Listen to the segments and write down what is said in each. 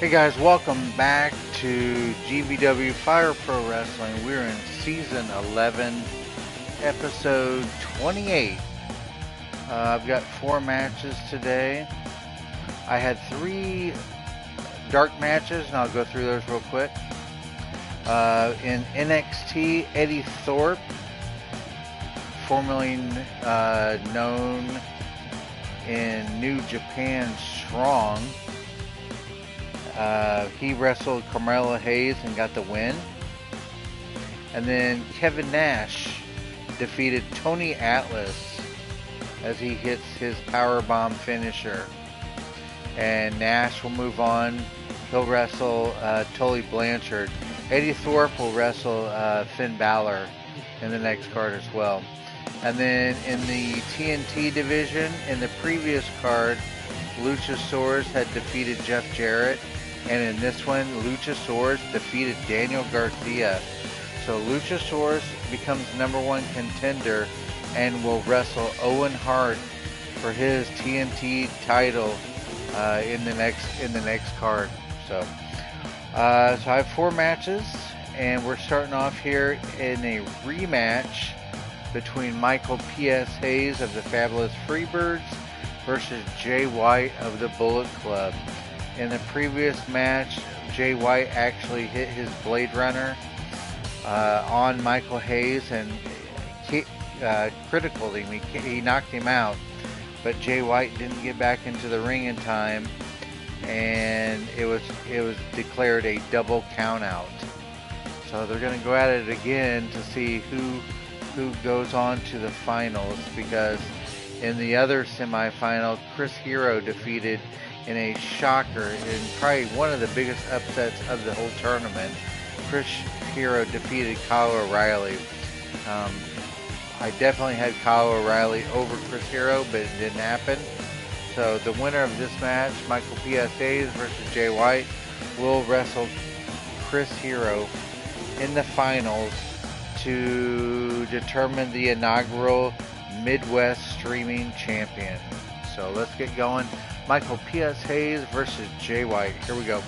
Hey guys, welcome back to GVW Fire Pro Wrestling. We're in Season 11, Episode 28. I've got 4 matches today. I had 3 dark matches, and I'll go through those real quick. In NXT, Eddie Thorpe, formerly known in New Japan Strong, he wrestled Carmelo Hayes and got the win. And then Kevin Nash defeated Tony Atlas as he hits his powerbomb finisher. And Nash will move on. He'll wrestle Tully Blanchard. Eddie Thorpe will wrestle Finn Balor in the next card as well. And then in the TNT division, in the previous card, Luchasaurus had defeated Jeff Jarrett. And in this one, Luchasaurus defeated Daniel Garcia. So Luchasaurus becomes #1 contender and will wrestle Owen Hart for his TNT title in the next card. So I have 4 matches, and we're starting off here in a rematch between Michael P.S. Hayes of the Fabulous Freebirds versus Jay White of the Bullet Club. In the previous match, Jay White actually hit his Blade Runner on Michael Hayes and critical him. He knocked him out, but Jay White didn't get back into the ring in time, and it was declared a double count out. So they're going to go at it again to see who goes on to the finals, because in the other semifinal, Chris Hero defeated, in a shocker, in probably one of the biggest upsets of the whole tournament, Chris Hero defeated Kyle O'Reilly. I definitely had Kyle O'Reilly over Chris Hero, but it didn't happen. So the winner of this match, Michael P.S. Hayes versus Jay White, will wrestle Chris Hero in the finals to determine the inaugural Midwest Streaming Champion. So let's get going. Michael P.S. Hayes versus Jay White. Here we go.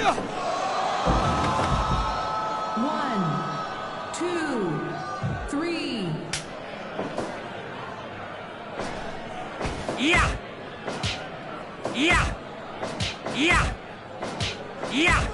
1, 2, 3. Yeah! Yeah! Yeah! Yeah!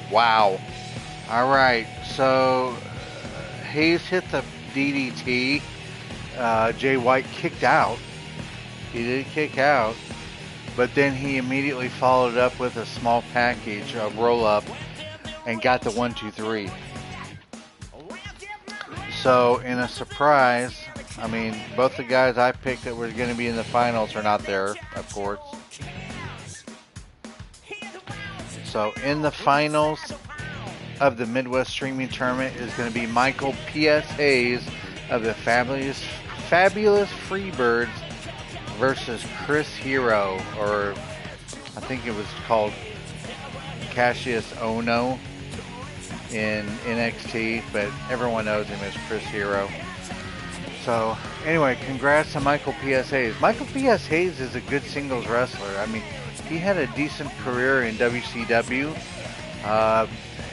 Wow. All right. So Hayes hit the DDT. Jay White kicked out. He did kick out, but then he immediately followed up with a small package, a roll up, and got the 1, 2, 3. So in a surprise, I mean, both the guys I picked that were going to be in the finals are not there, of course. So in the finals of the Midwest Streaming Tournament is going to be Michael P.S. Hayes of the Fabulous Freebirds versus Chris Hero, or I think it was called Cassius Ono in NXT, but everyone knows him as Chris Hero. So anyway, congrats to Michael P.S. Hayes. Michael P.S. Hayes is a good singles wrestler. I mean, he had a decent career in WCW,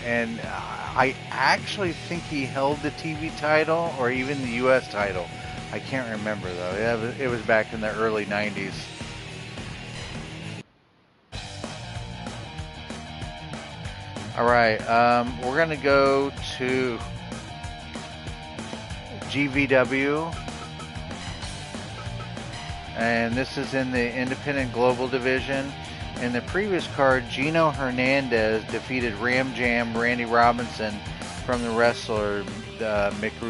and I actually think he held the TV title or even the U.S. title. I can't remember though. It was back in the early 90s. All right, we're gonna go to GVW, and this is in the Independent Global Division. In the previous card, Gino Hernandez defeated Ram Jam Randy Robinson from the wrestler Mickey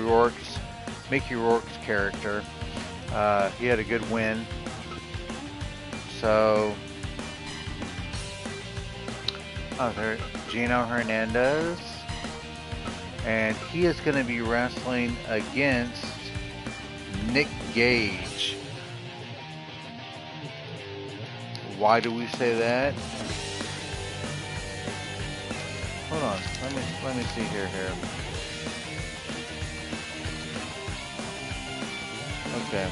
Rourke's character. He had a good win. So, there, Gino Hernandez, and he is going to be wrestling against Nick Gage. Why do we say that? Hold on, let me see here. Okay.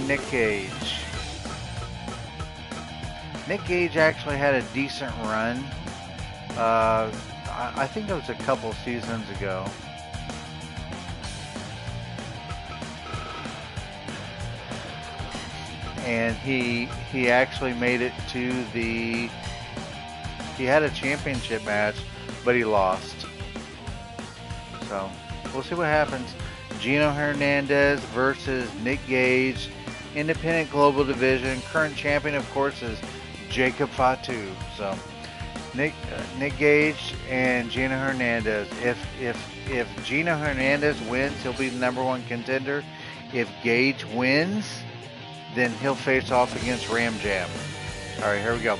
Nick Gage. Nick Gage actually had a decent run. I think it was a couple seasons ago. And he actually made it to the... He had a championship match, but he lost. So, we'll see what happens. Gino Hernandez versus Nick Gage. Independent Global Division. Current champion, of course, is Jacob Fatu. So, Nick Gage and Gino Hernandez. If Gino Hernandez wins, he'll be the #1 contender. If Gage wins, then he'll face off against Ram Jam. All right, here we go.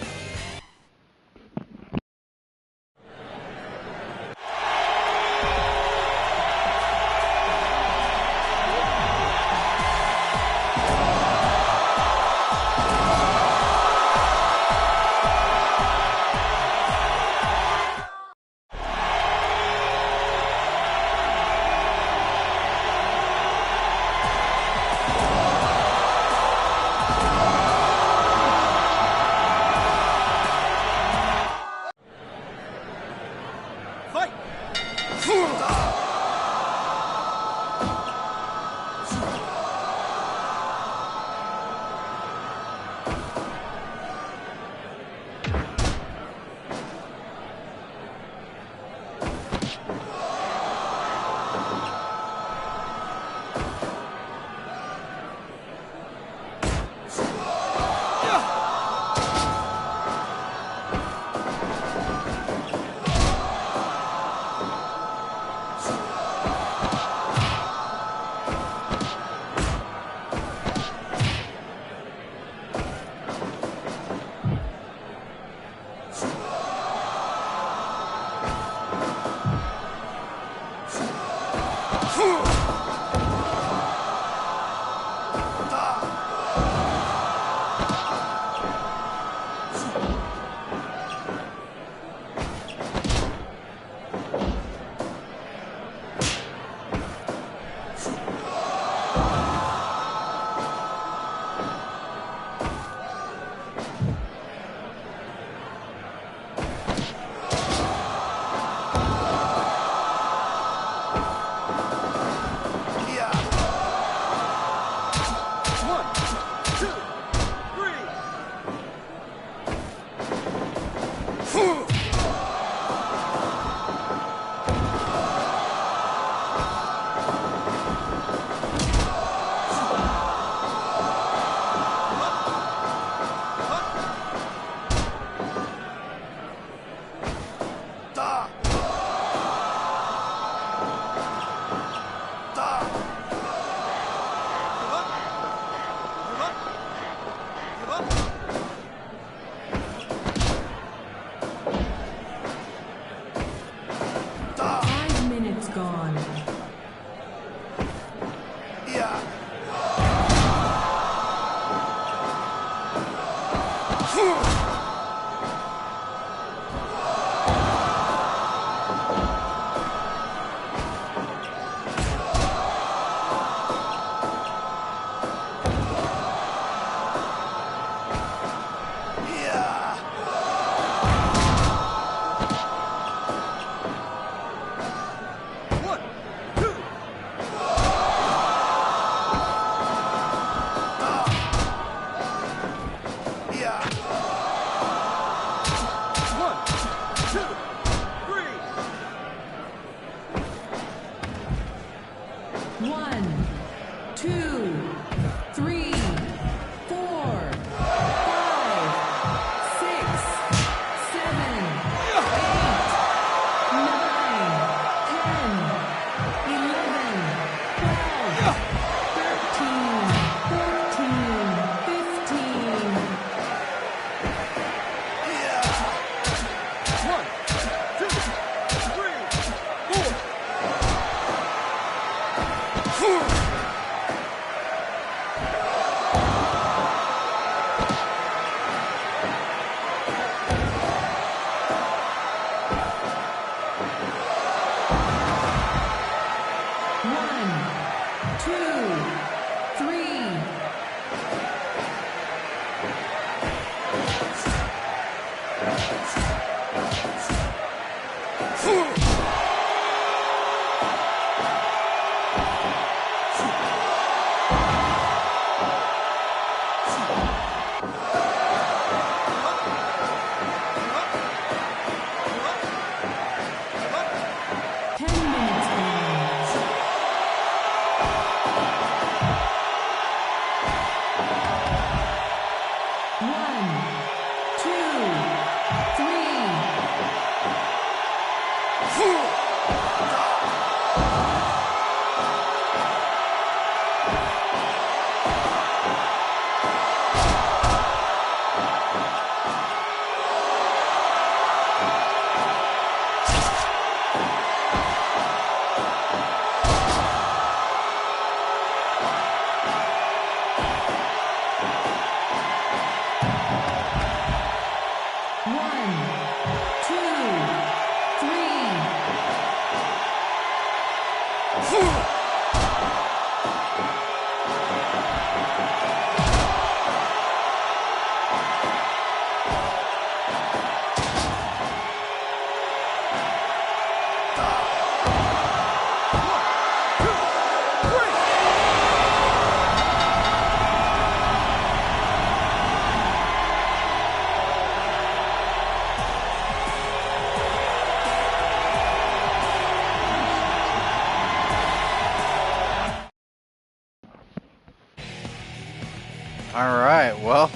All right, well,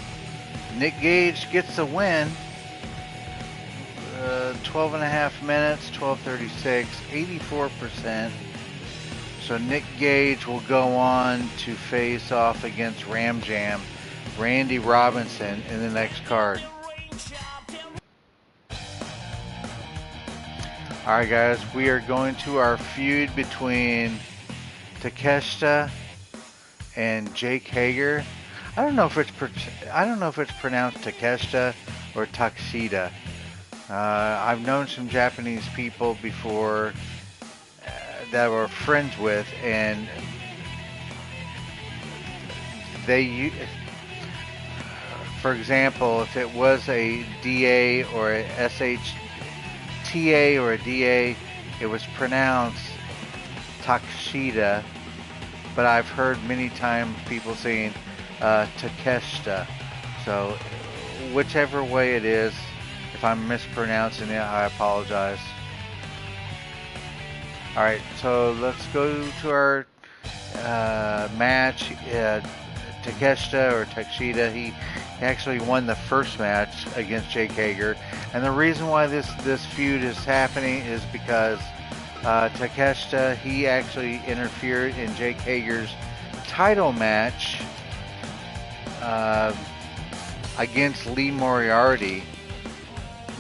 Nick Gage gets the win. 12 and a half minutes, 12:36, 84%. So Nick Gage will go on to face off against Ram Jam, Randy Robinson in the next card. All right, guys, we are going to our feud between Takeshita and Jake Hager. I don't know if it's pronounced Takeshita or Takeshita. I've known some Japanese people before that we're friends with, and they, for example, if it was a DA or a SHTA or a DA, it was pronounced Takeshita, but I've heard many times people saying Takeshita. So whichever way it is, if I'm mispronouncing it, I apologize. Alright, so let's go to our match. Takeshita or Takeshita, he actually won the first match against Jake Hager. And the reason why this feud is happening is because Takeshita, he actually interfered in Jake Hager's title match against Lee Moriarty.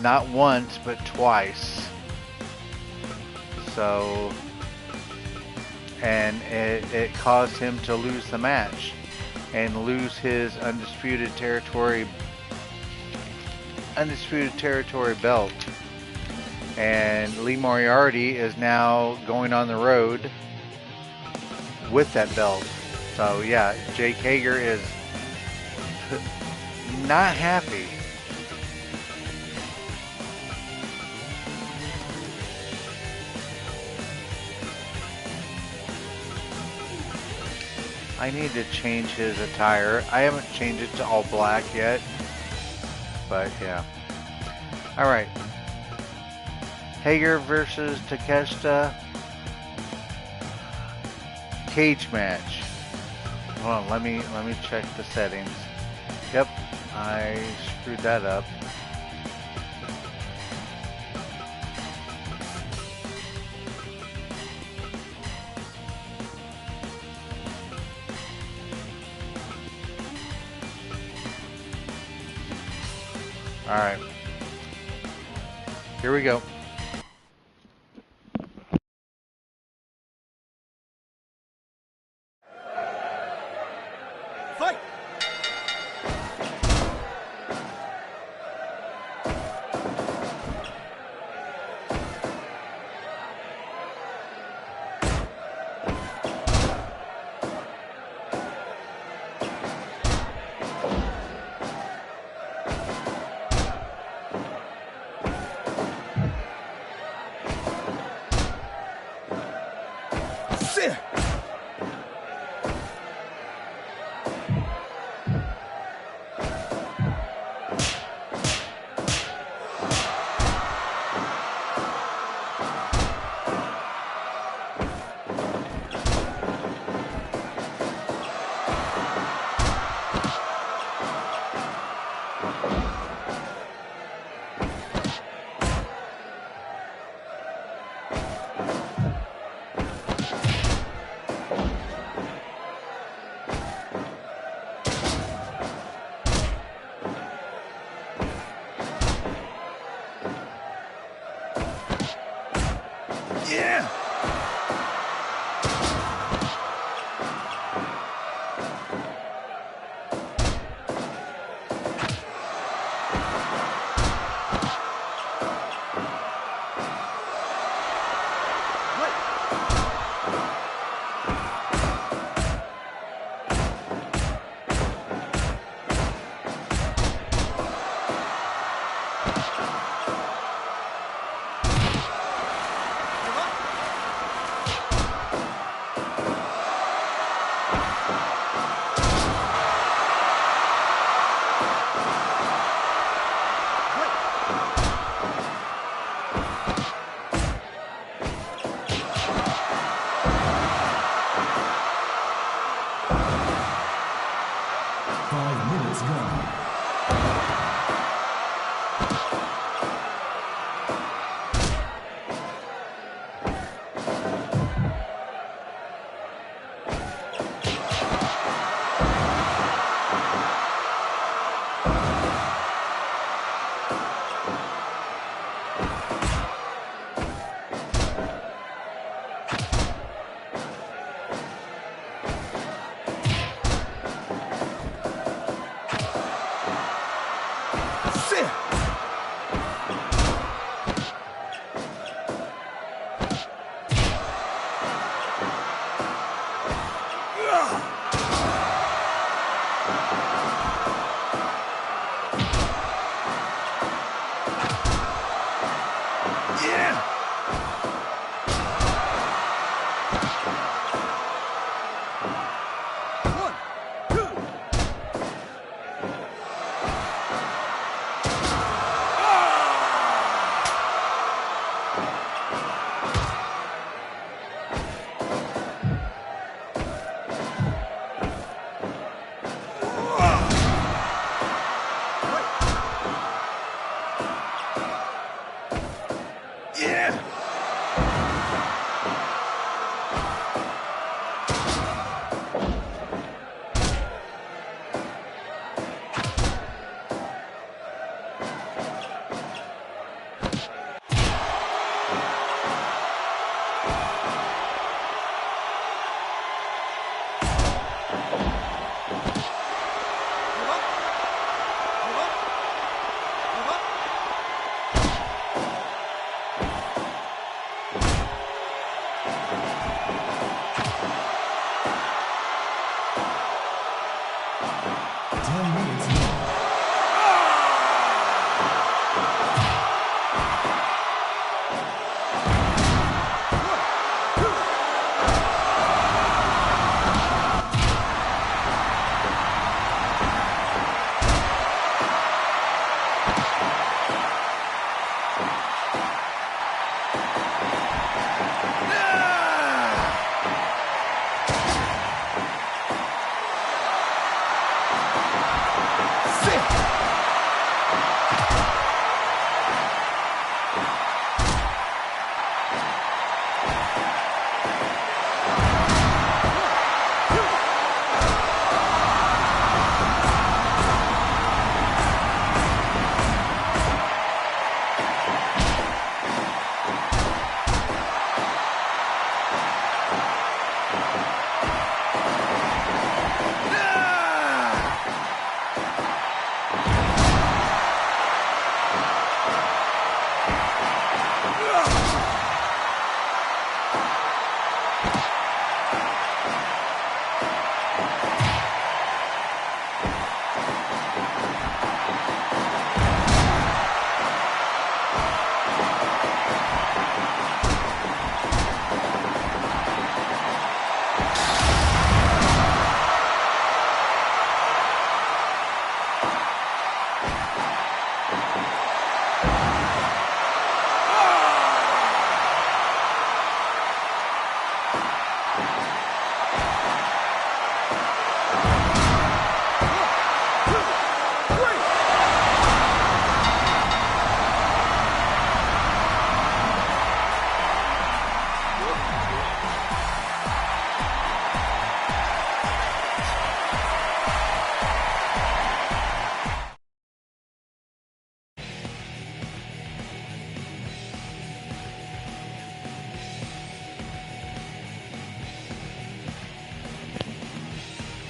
Not once, but twice. So, and it caused him to lose the match and lose his undisputed territory belt. And Lee Moriarty is now going on the road with that belt. So yeah, Jake Hager is not happy. I need to change his attire. I haven't changed it to all black yet, but yeah. All right. Hager versus Takeshita cage match. Hold on, let me check the settings. Yep, I screwed that up. All right. Here we go. Fight! Sit! Yeah! minutes go.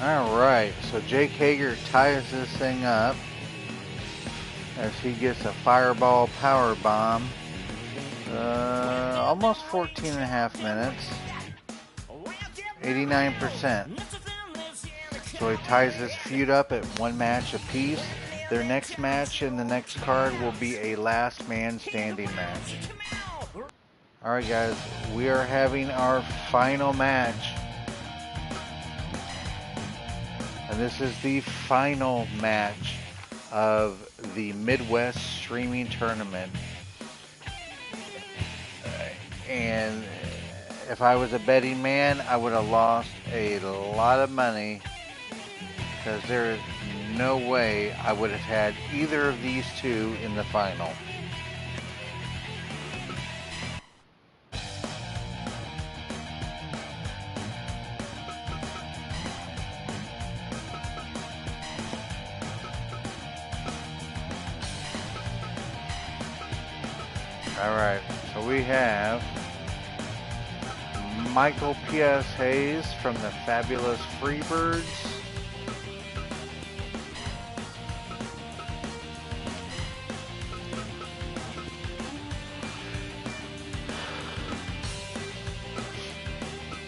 Alright, so Jake Hager ties this thing up as he gets a fireball power bomb. Almost 14 and a half minutes. 89%. So he ties this feud up at one match apiece. Their next match in the next card will be a last man standing match. Alright guys, we are having our final match. And this is the final match of the Midwest Streaming Tournament. And if I was a betting man, I would have lost a lot of money because there is no way I would have had either of these two in the final. Alright, so we have Michael P.S. Hayes from the Fabulous Freebirds.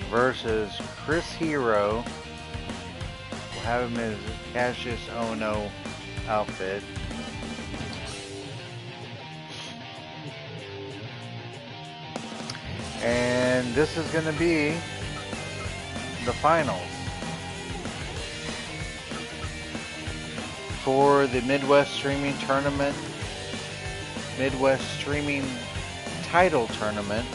Versus Chris Hero. We'll have him as Cassius Ono outfit. And this is going to be the finals for the Midwest Streaming Tournament, Midwest Streaming Title Tournament.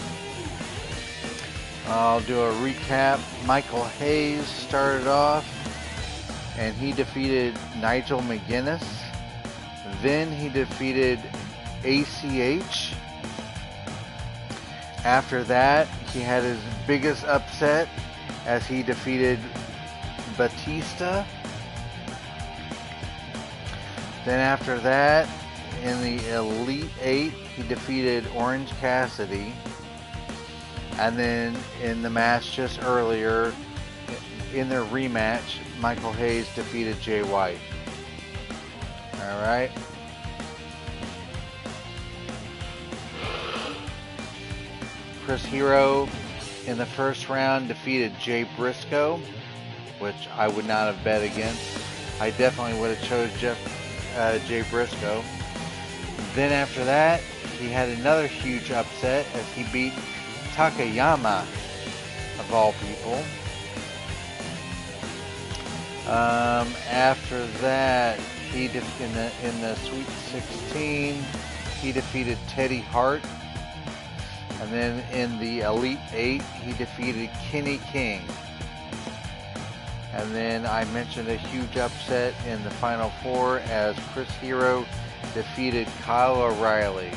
I'll do a recap. Michael Hayes started off and he defeated Nigel McGuinness. Then he defeated ACH. After that, he had his biggest upset as he defeated Batista. Then after that, in the Elite 8, he defeated Orange Cassidy. And then in the match just earlier, in their rematch, Michael Hayes defeated Jay White. Alright. Chris Hero in the first round defeated Jay Briscoe, which I would not have bet against. I definitely would have chose Jay Briscoe. Then after that, he had another huge upset as he beat Takayama, of all people. After that, he in the Sweet 16, he defeated Teddy Hart. And then in the Elite 8, he defeated Kenny King. And then I mentioned a huge upset in the Final Four as Chris Hero defeated Kyle O'Reilly.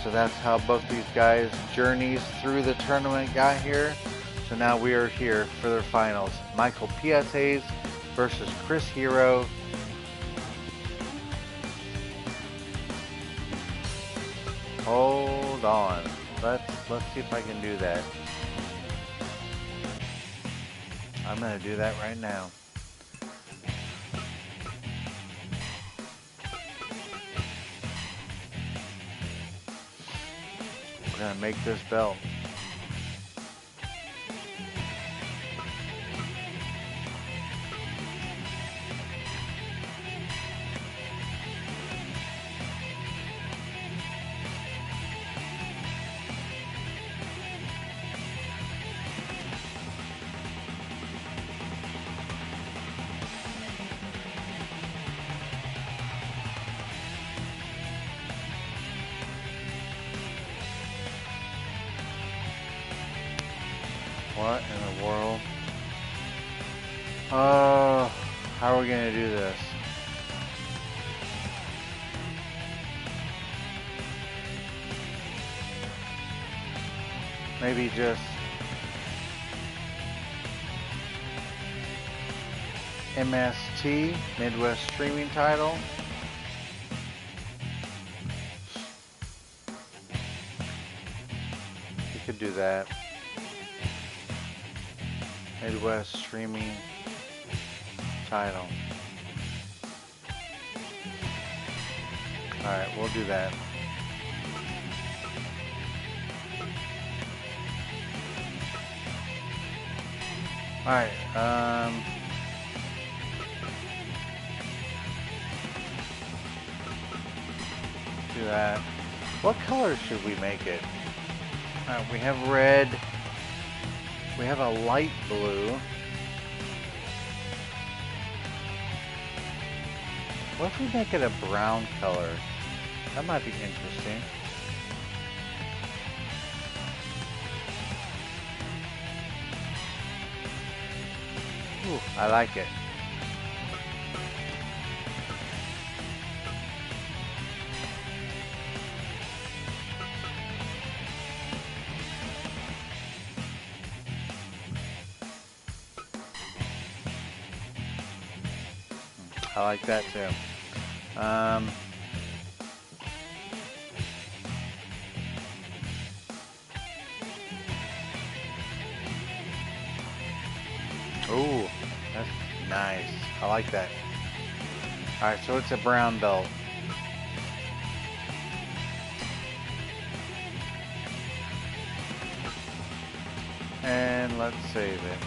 So that's how both these guys' journeys through the tournament got here. So now we are here for their finals. Michael P.S. Hayes versus Chris Hero. Hold on. Let's see if I can do that. I'm going to do that right now. We're going to make this belt. What in the world? Oh, how are we going to do this? Maybe just MST, Midwest Streaming Title. You could do that. Midwest Streaming Title. Alright, we'll do that. Alright, do that. What color should we make it? Alright, we have red. We have a light blue. What if we make it a brown color? That might be interesting. Ooh, I like it. I like that too. Ooh, that's nice. I like that. Alright, so it's a brown belt. And let's save it.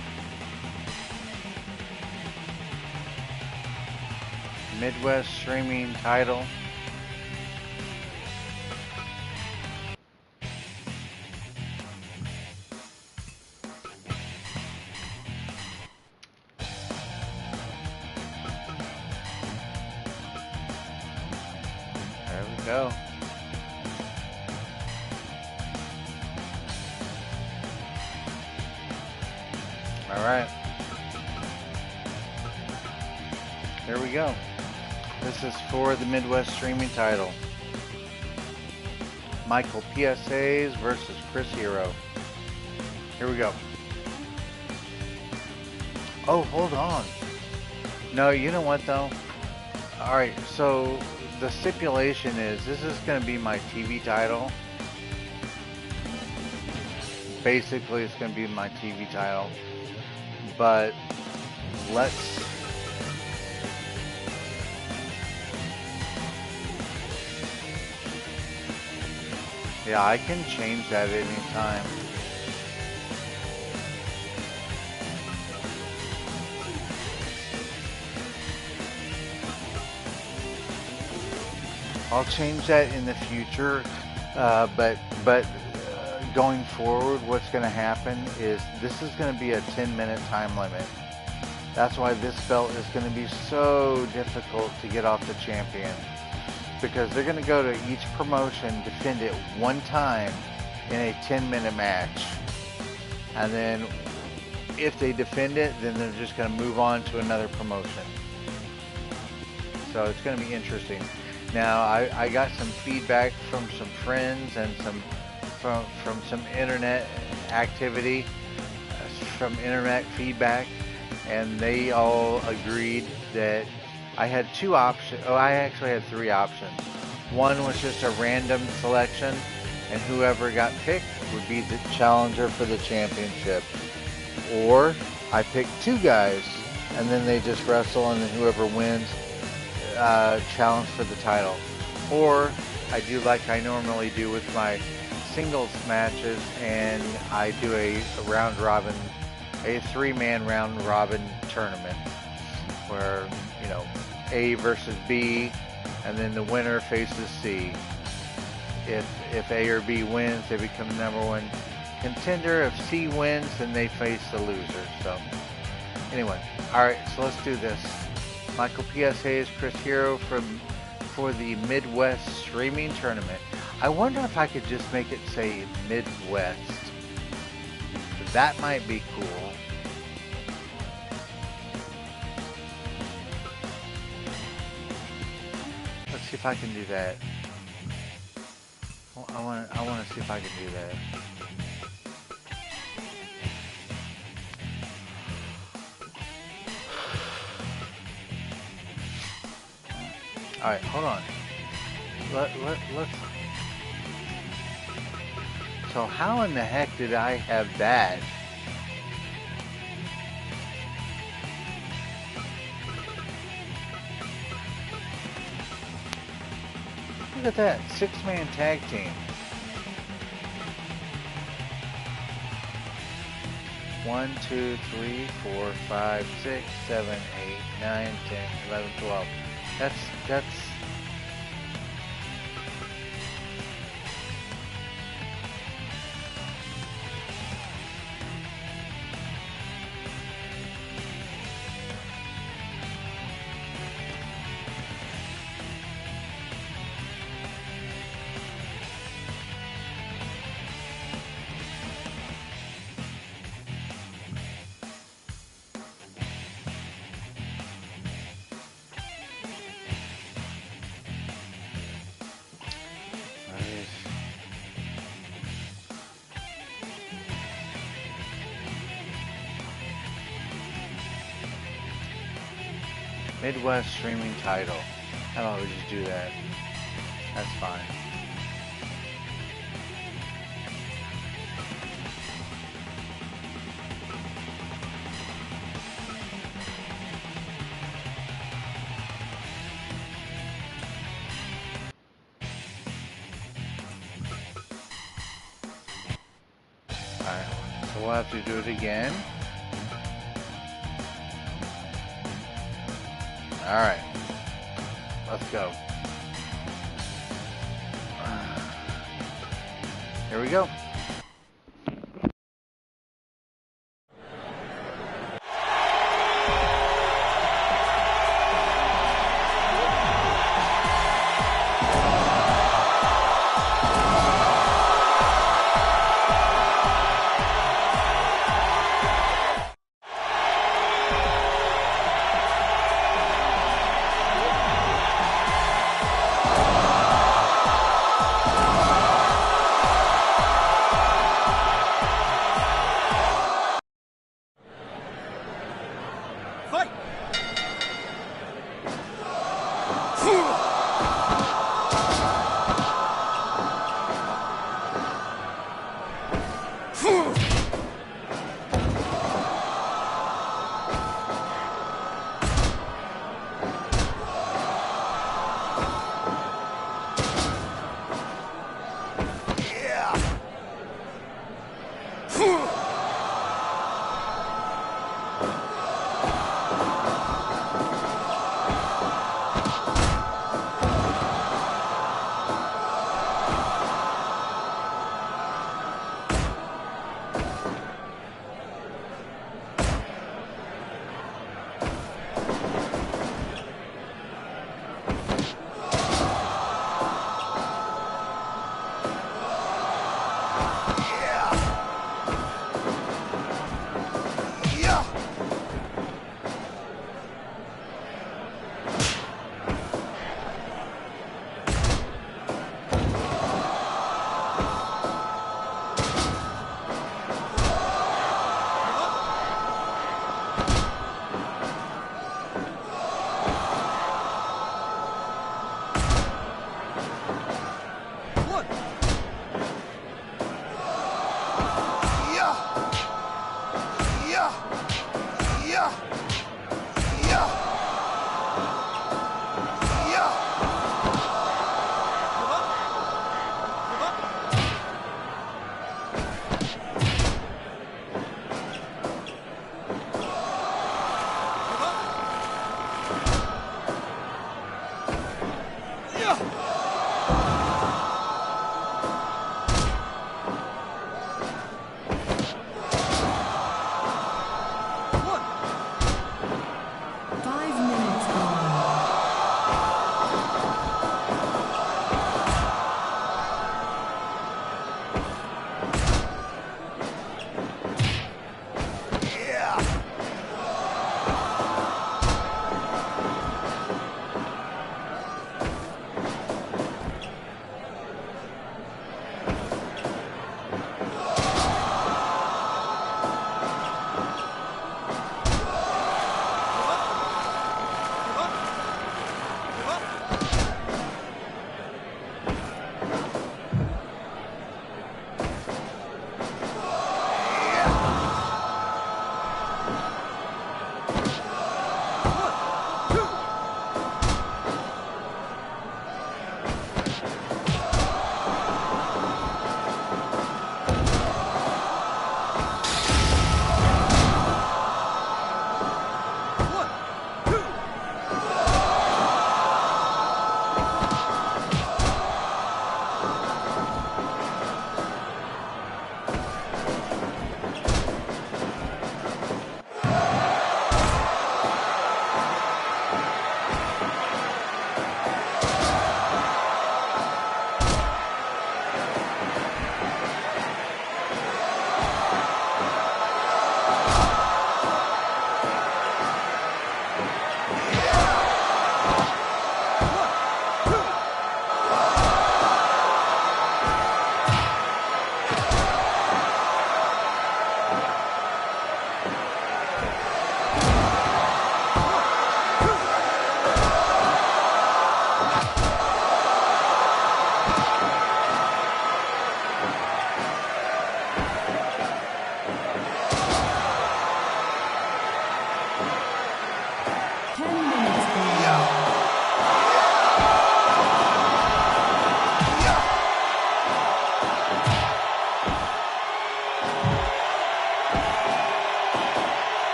Midwest streaming title. There we go. All right. There we go. This is for the Midwest streaming title. Michael PSAs versus Chris Hero. Here we go. Oh, hold on. No, you know what though? Alright, so the stipulation is this is going to be my TV title. Basically, it's going to be my TV title. But let's... Yeah, I can change that at any time. I'll change that in the future, but going forward, what's going to happen is this is going to be a 10-minute time limit. That's why this belt is going to be so difficult to get off the champion, because they're going to go to each promotion, defend it one time in a 10-minute match, and then if they defend it, then they're just going to move on to another promotion. So it's going to be interesting. Now, I got some feedback from some friends and from some internet activity, from internet feedback, and they all agreed that I had two options. Oh, I actually had three options. One was just a random selection, and whoever got picked would be the challenger for the championship. Or I picked two guys, and then they just wrestle, and then whoever wins challenge for the title. Or I do like I normally do with my singles matches, and I do a round robin, a 3-man round robin tournament where, you know, A versus B, and then the winner faces C. If A or B wins, they become the #1 contender. If C wins, then they face the loser. So anyway, all right, so let's do this. Michael PSA's Chris Hero for the Midwest streaming tournament. I wonder if I could just make it say Midwest. That might be cool. Let's see if I can do that. I want to see if I can do that. All right, hold on. Let's. So how in the heck did I have that? Look at that, 6-man tag team. 1, 2, 3, 4, 5, 6, 7, 8, 9, 10, 11, 12. That's Midwest streaming title. How about we just do that? That's fine. Alright, so we'll have to do it again. Alright, let's go. Here we go. Fight!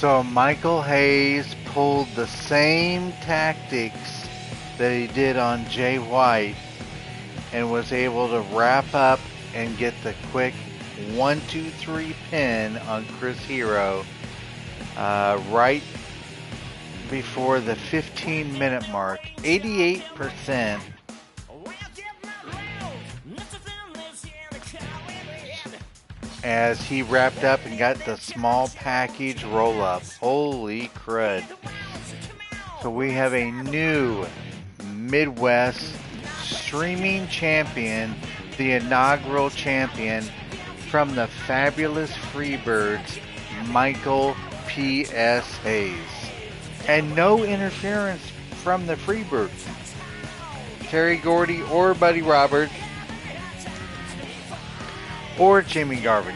So Michael Hayes pulled the same tactics that he did on Jay White and was able to wrap up and get the quick 1-2-3 pin on Chris Hero right before the 15-minute mark. 88%. As he wrapped up and got the small package roll-up. Holy crud. So we have a new Midwest streaming champion, the inaugural champion from the Fabulous Freebirds, Michael P.S. Hayes. And no interference from the Freebirds. Terry Gordy or Buddy Roberts or Jimmy Garvin.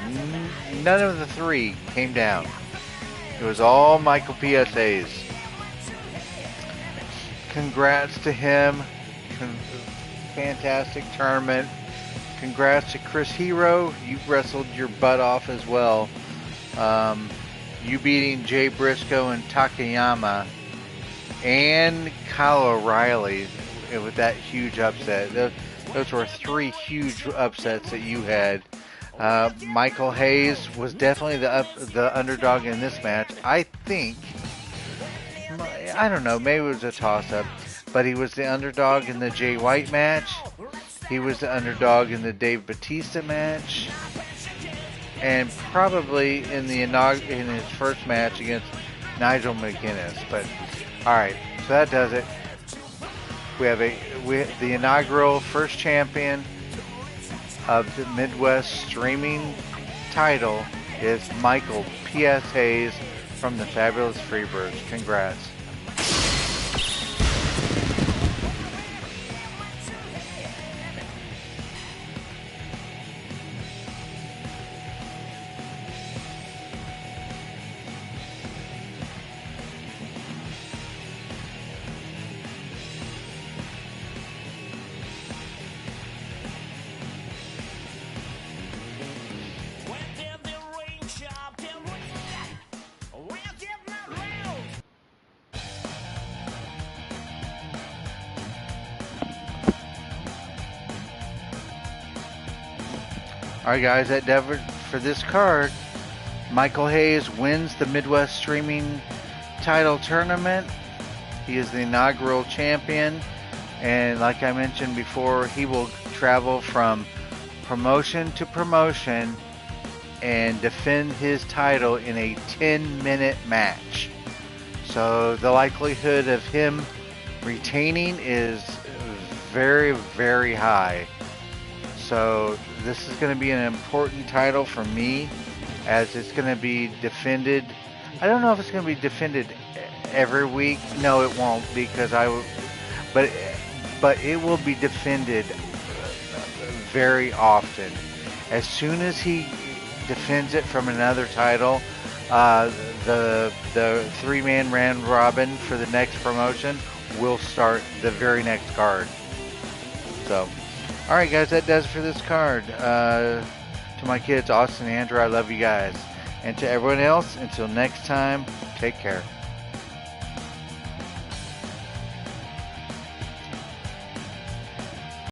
None of the three came down. It was all Michael P.S. Hayes. Congrats to him. Fantastic tournament. Congrats to Chris Hero. You wrestled your butt off as well. You beating Jay Briscoe and Takayama and Kyle O'Reilly with that huge upset. Those were three huge upsets that you had. Michael Hayes was definitely the underdog in this match. I think, I don't know, maybe it was a toss-up, but he was the underdog in the Jay White match. He was the underdog in the Dave Batista match, and probably in his first match against Nigel McGuinness. But all right, so that does it. We have the inaugural first champion of the Midwest streaming title is Michael P.S. Hayes from the Fabulous Freebirds. Congrats. Alright guys, that does it for this card. Michael Hayes wins the Midwest Streaming Title Tournament. He is the inaugural champion. And like I mentioned before, he will travel from promotion to promotion and defend his title in a 10-minute match. So the likelihood of him retaining is very, very high. So this is going to be an important title for me, as it's going to be defended. I don't know if it's going to be defended every week. No, it won't, because but it will be defended very often. As soon as he defends it from another title, the three-man round robin for the next promotion will start the very next card. So. Alright guys, that does it for this card. To my kids, Austin and Andrew, I love you guys. And to everyone else, until next time, take care.